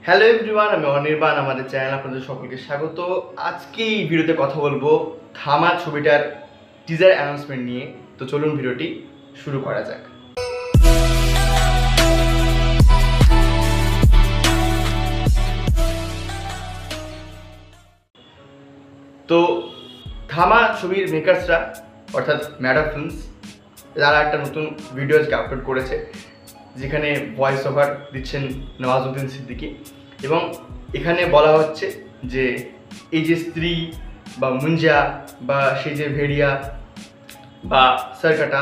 Hello everyone, আমি অনির্বাণ। আমাদের channel আপনাদের সকলকে স্বাগত। আজকে এই ভিডিওতে কথা বলবো থামা ছবিটার টিজার অ্যানাউন্সমেন্ট নিয়ে। তো চলুন ভিডিওটি শুরু করা যাক। তো থামা ছবির মেকার্সরা অর্থাৎ ম্যাডা ফিল্মস তারা একটা নতুন ভিডিও আজকে আপলোড করেছে, যেখানে ভয়েস ওভার দিচ্ছেন নওয়াজুদ্দিন সিদ্দিকী। এবং এখানে বলা হচ্ছে যে এই যে স্ত্রী বা মুঞ্জা বা সেই যে ভেড়িয়া বা সারকাটা,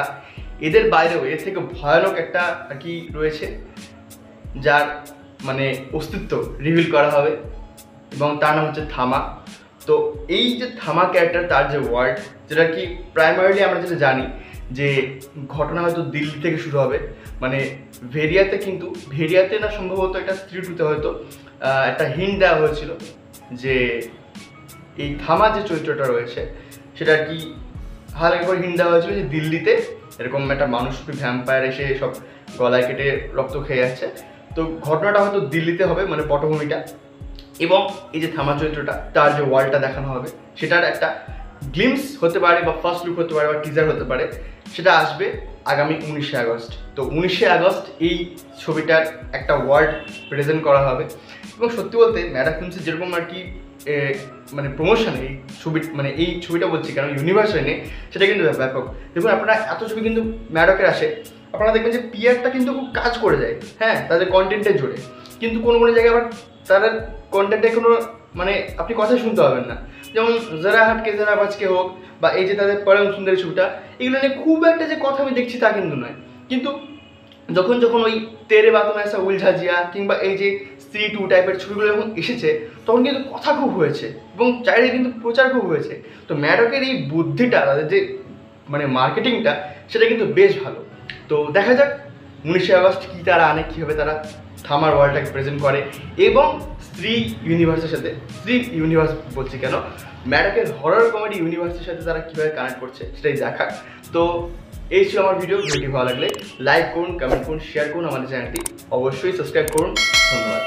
এদের বাইরেও এর থেকে ভয়ানক একটা আর কি রয়েছে, যার মানে অস্তিত্ব রিভিল করা হবে এবং তার নাম হচ্ছে থামা। তো এই যে থামা ক্যারেক্টার, তার যে ওয়ার্ল্ড, যেটা কি প্রাইমারিলি আমরা যেটা জানি যে ঘটনা হয়তো দিল্লি থেকে শুরু হবে, মানে ভেরিয়াতে না সম্ভবত একটা স্ত্রী টুতে হয়তো একটা হিন্ট দেওয়া হয়েছিল যে এই থামা যে চরিত্রটা রয়েছে সেটা আর কি হালকা করে হিন্ট দেওয়া হয়েছিল যে দিল্লিতে এরকম একটা মানুষরূপী ভ্যাম্পায়ার এসে সব গলায় কেটে রক্ত খেয়ে যাচ্ছে। তো ঘটনাটা হয়তো দিল্লিতে হবে, মানে পটভূমিটা। এবং এই যে থামা চরিত্রটা, তার যে ওয়ার্ল্ডটা দেখানো হবে সেটার একটা গ্লিমস হতে পারে বা ফার্স্ট লুক হতে পারে বা টিজার হতে পারে। সেটা আসবে আগামী 19শে আগস্ট। তো 19শে আগস্ট এই ছবিটার একটা ওয়ার্ল্ড প্রেজেন্ট করা হবে। এবং সত্যি বলতে ম্যাডা ফিল্মসের যেরকম আর কি মানে প্রমোশন এই এই ছবিটা বলছি কেন ইউনিভার্সাল নিয়ে, সেটা কিন্তু ব্যাপক। দেখুন, আপনারা এত ছবি কিন্তু ম্যাডকের আসে, আপনারা দেখবেন যে পিআরটা কিন্তু খুব কাজ করে যায়, হ্যাঁ, তাদের কন্টেন্টের জোরে। কিন্তু কোনো কোনো জায়গায় আবার তাদের কন্টেন্টে কোনো মানে আপনি কথাই শুনতে পাবেন না। যেমন যারা হাটকে যারা বাজকে হোক বা এই যে তাদের পরম সুন্দরী ছবিটা, এগুলো নিয়ে খুব একটা যে কথা আমি দেখছি তা কিন্তু নয়। কিন্তু যখন যখন ওই তেরে বাতো মেসা উলঝাজিয়া কিংবা এই যে স্ত্রী 2 টাইপের ছবিগুলো যখন এসেছে, তখন কিন্তু কথা খুব হয়েছে এবং চারিদিকে কিন্তু প্রচার খুব হয়েছে। তো ম্যাডকের এই বুদ্ধিটা, তাদের যে মানে মার্কেটিংটা, সেটা কিন্তু বেশ ভালো। তো দেখা যাক 19শে আগস্ট কী তারা আনে, কীভাবে তারা থামার ওয়ার্ল্ডটাকে প্রেজেন্ট করে এবং স্ত্রী ইউনিভার্স বলছি কেন, ম্যাডকের হরর কমেডি ইউনিভার্সের সাথে তারা কীভাবে কানেক্ট করছে সেটাই দেখার। তো এই ছিল আমার ভিডিওটি ভালো লাগলে লাইক করুন, কমেন্ট করুন, শেয়ার করুন। আমাদের চ্যানেলটি অবশ্যই সাবস্ক্রাইব করুন। ধন্যবাদ।